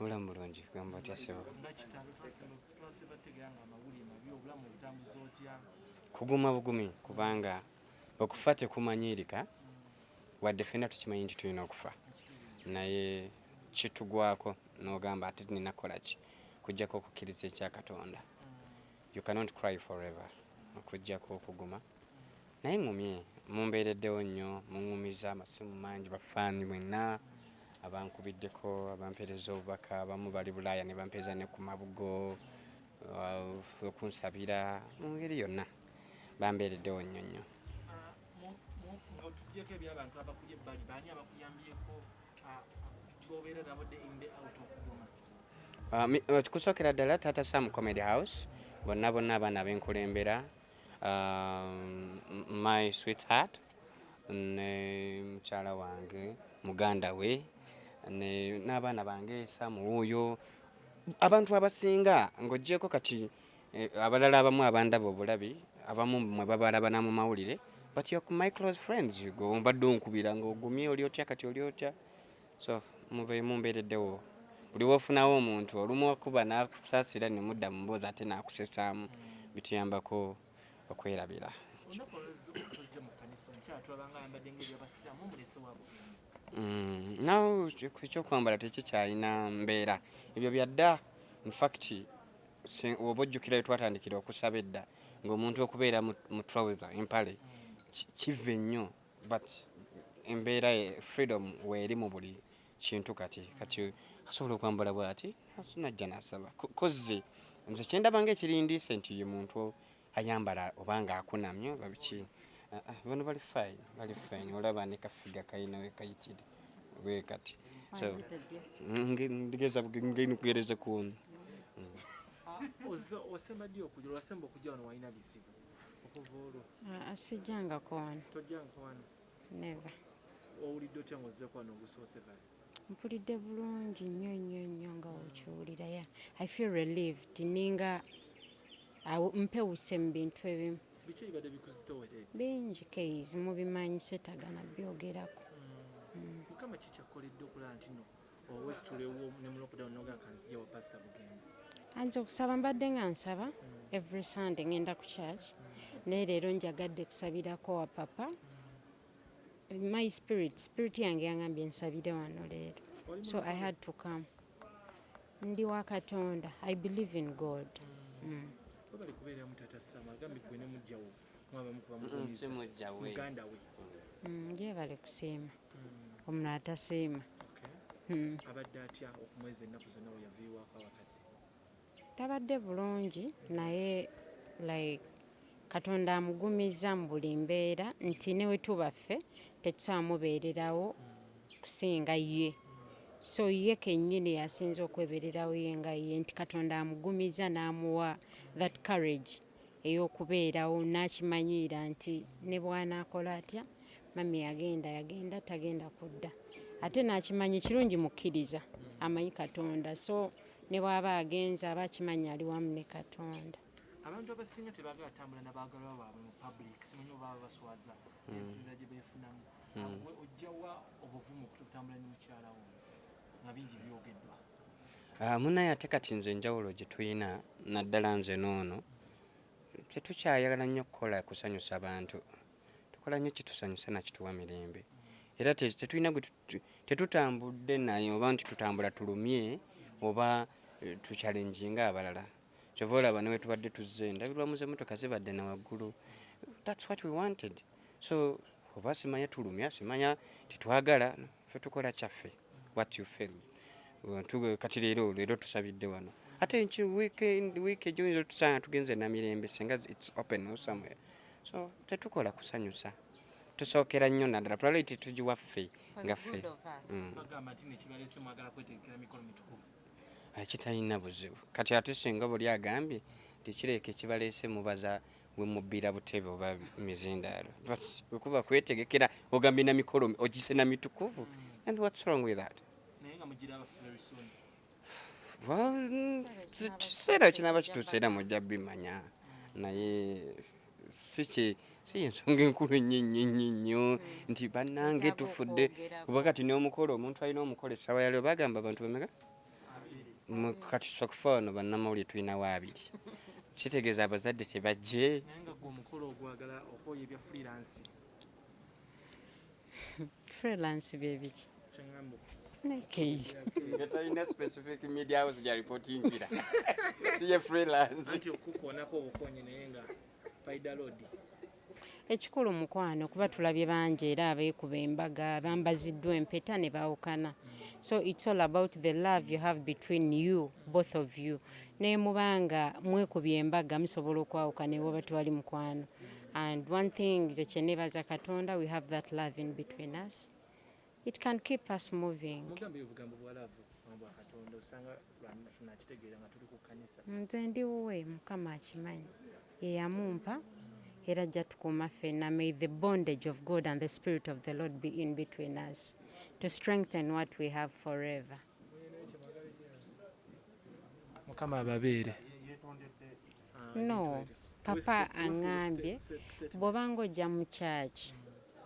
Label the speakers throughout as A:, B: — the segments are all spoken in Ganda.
A: obulamu bulungi kugamba otya ssebo kuguma bugumi kubanga okufa tekumanyirika wadde ffenna tukimanyi nti tulina okufa naye kitugwako n'ogamba ate nina kukola ki kujjako okukkiriza ekya Katonda. You cannot cry forever okujjako okuguma naye ngumye mumbeereddewo nnyo muŋŋumiza amasimu mangi bafaani mwenna abankubiddeko abampeereza obubaka abamu bali Bulaaya ne bampeereza ne ku mabugo okunsabira mu ngeri yonna bambeereddewo nnyo nnyo. Kusookera ddala Tata Sam Comedy House bonna abaana b'enkulembera my sweetheart ne mukyala wange muganda we n'abaana bange Samu wuuyo abantu abasinga ng'oggyeko kati abalala abamu abandaba obulabi abamu mwe babalabana mu mawulire but you're my close friends go mbadde onkubira ng'ogumye oli otya kati oli otya so mumbeereddewo buli wofunawo omuntu olumu okuba n'akusaasira ne mudda mu mboozi ate n'akusesaamu bituyambako okwerabira. Nawe ekyokwambala tekikyalina mbeera ebyo byadda in fact oba ojjukira bye twatandikira okusaba edda ng'omuntu okubeera mu trouser empale kive nnyo but embeera freedom weeri mu buli kintu kati asobola okwambala bw'ati najja n'asaba kozze nze kyendaba ng'ekirindiise nti ye muntu ayambala obanga akunamye oba biki bano bali fine olaba ne kafiga kayina we kayitire bwe kati so ndigeza kugereza kuno
B: osemba ddi okujja wasemba okujja wano walina bizibu okuva olwo
C: asijjangako wano
B: tojjangako wano
C: never
B: owulidde otya ng'ozzeeko wano ogusoose kale
C: mpulidde bulungi nnyo nga okiwulira ya I feel relieved ninga mpewuse mu bintu ebimu
B: biki ebibadde bikuzitowere
C: bingi keezi mubimanyi setagana byogerako
B: mukama kikyakoledde okulaba nti no owesitulewo ne mu lockdown noga kanzija wa pastor Bugenda
C: anze okusaba mbadde nga nsaba every Sunday ngenda ku church naye leero njagadde kusabirako wa papa my spirit yange yangambye nsabire wano leero so I had to come ndi wa Katonda I believe in God.
B: bali kubeera mu Tata Sam agambye gwe ne mujjawo mwaba mukuba mugumiza muganda we
C: ye bali kusiima omuntu atasiima
B: abadde atya okumweza ennaku zonna we yaviiwako abakadde
C: tabadde bulungi naye like Katonda amugumiza mu buli mbeera nti ne we tubaffe tetusobola mubeererawo kusinga ye so ye kennyini yasinza okwebererawo ye nga ye nti Katonda amugumiza n'amuwa that courage ey'okubeerawo n'akimanyira nti ne bw'anaakola atya mami yagenda tagenda kudda ate n'akimanyi kirungi mukkiriza amanyi Katonda so ne bw'aba agenza aba akimanyi ali wamu ne Katonda.
B: Abantu abasinga tebaagala tambula n'abaagalwa baabwe mu public simanyi oba baswaza ensinza gye beefunamu gwe ojjawa obuvumu kutambula ne mukyala wo nga bingi byogeddwa
A: munaye ate kati nze enjawulo gye tulina naddala nze n'ono tetukyayagala nnyo kukola kusanyusa bantu tukola nnyo kitusanyusa nakituwa mirembe era tetulina tetutambudde naye oba nti tutambula tulumye oba tukyalenjinga abalala kyova olaba newe tubadde tuzze ndabirwamu z'emmotoka zibadde na waggulu that's what we wanted so oba simanya tulumya simanya titwagala ffe tukola kyaffe what you feel kati leero tusabidde wano ate week ejoyinza tusanga tugenze namirembe senga it's open or somewhere so tetukola kusanyusa tusookera nnyo naddala priority tugiwaffe nga ffe
B: bagamba nti nekibaleese mwagala kwetegekera mikolo mitukuvu
A: kitalina buzibu kati ate singa buli agambye tikireke kibaleese mubaza bwe mubbira butebe oba mizindaalo okuba kwetegekera ogambye na mikolo ogise na mitukuvu and what's wrong with that
B: naye nga mugira very soon
A: kiseera kinaba kituuseera mujja bimanya naye si ensonga enkulu ennyo nti bannange tufudde kuba kati n'omukolo omuntu alina omukolo essaawa yaleo bagamba abantu bemeka mu katusokufa ono bannamawulire tulinawo abiri kitegeeza abazadde tebajje
B: naye nga gwe omukolo ogwagala okwoya ebya freelance
C: freelance byebiki
B: kyeŋŋamba
A: nga talina specific media house gya reportingira siye freelance
B: anti okukoonako obukonyi naye nga faida load
C: ekikulu mukwano kuba tulabye bangi era abeekuba embaga bambaziddwa empeta ne baawukana so it's all about the love you have between you both of you naye mubanga mwekubye embaga musobola okwawukana ewaba tewali mukwano and one thing ze kyenebaza katonda we have that love in between us it can keep us moving
B: mugambe obugambo bwa laavu bwa katonda osanga lwanu tunakitegeera nga tuli ku kkanisa
C: nze ndi wuwe mukama akimanyi ye yamumpa era ajja tukuuma ffenna may the bondage of God and the spirit of the Lord be in between us to strengthen what we have forever.
B: mukama ababeere
C: No, papa aŋŋambye bw'obanga ojja mu church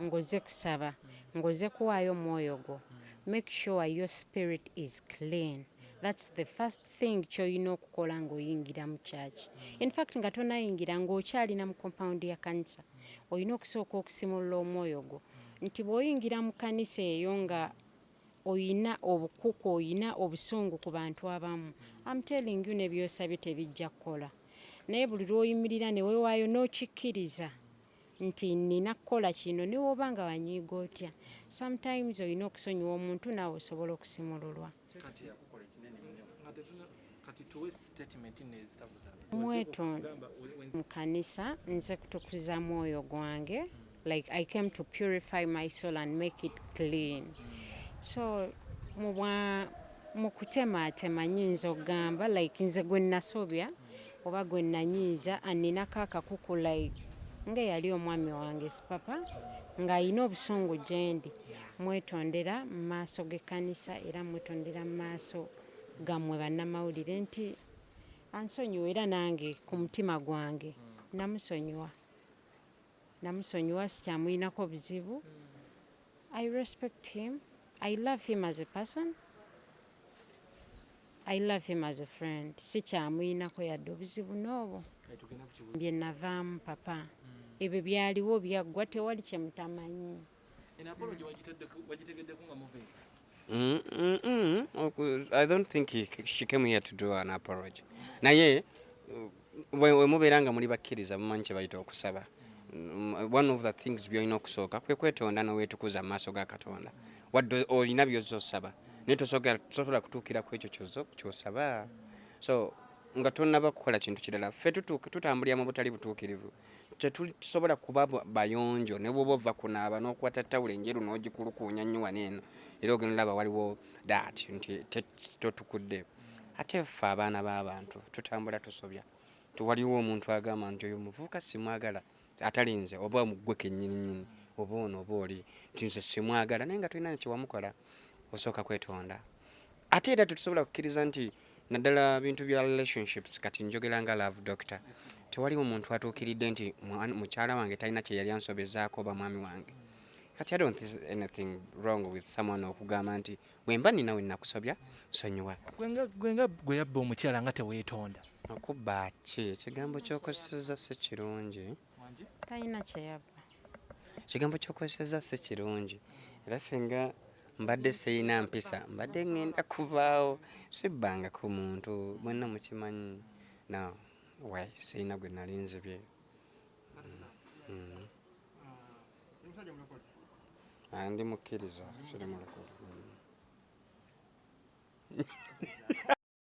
C: ng'ozze kusaba ng'ozze kuwaayo omwoyo gwo make sure your spirit is clean. That's the first thing ky'olina okukola ng'oyingira mu church. In fact nga tonayingira ng'okyalina mu compound ya kanisa olina okusooka okusimulula omwoyo gwo nti bw'oyingira mu kanisa eyo nga oyina obukuku oyina obusungu ku bantu abamu I'm telling you ne byosabye tebijja kukola naye buli lw'oyimirira ne weewaayo n'okikkiriza nti nina kukola kino ne woba nga wanyiiga otya sometimes olina okusonyiwa omuntu naawe osobola okusimululwa
B: kati tuwe statement nezitabuza
C: mwetonda mu kanisa nze kutukuza mwoyo gwange like I came to purify my soul and make it clean so mu kutemaatema nyinza okugamba like nze gwe nasobya oba gwe nanyiiza aninako akakuku like ng'eyali omwami wange Sipapa ng'ayina obusungu gyendi mwetondera mu maaso g'ekkanisa era mwetondera mu maaso gammwe bannamawulire nti ansonyiwa era nange ku mutima gwange namusonyiwa sikyamuyinako buzibu I respect him I love him as a person I love him as a friend sikyamuyinako yadde obuzibu n'obwo bye navaamu papa ebyo byaliwo byaggwa tewali kye mutamanyi
B: wagitegeddeko nga muveera
A: I don't think she came here to do an apology. Naye we mubeera nga muli bakkiriza mumanyi kye bayita okusaba. One of the things byolina okusooka kwe kwetonda n'oweetukuza mu maaso ga Katonda. Wadde olina by'ozza osaba. Naye tosobola kutuukira ku ekyo ky'osaba. So nga tonnaba kukola kintu kirala. Ffe tutambulira mu butali butuukirivu. Tetusobola kuba bayonjo ne bw'oba ova kunaaba n'okwata ttawulo enjeru n'ogikulukuunya nnyo wano eno era ogenda olaba waliwo that nti totukudde ate ffe abaana b'abantu tutambula tusobya tewaliwo omuntu agamba nti oyo muvubuka simwagala atalinze oba muggwe kennyini oba ono oba oli nti nze simwagala naye nga tulina kye wamukola osooka kwetonda ate era tetusobola kukkiriza nti naddala bintu bya relationships kati njogera nga love doctor tewaliwo omuntu atuukiridde nti mukyala wange talina kye yali ansobezaako oba mwami wange kati I don't think anything wrong with someone okugamba nti wemba nina we nakusobya sonyiwa
B: gwenga gwe yabba omukyala nga teweetonda
A: okubba ki ekigambo ky'okozeseza si kirungi
C: talina kyeyabba
A: ekigambo ky'okozeseza si kirungi era singa mbadde seyina mpisa mbadde ngenda kuvaawo sibbanga ku muntu mwenna mukimanyi no way seyina gwe nalinzibye ndi mukkiriza siri mulokole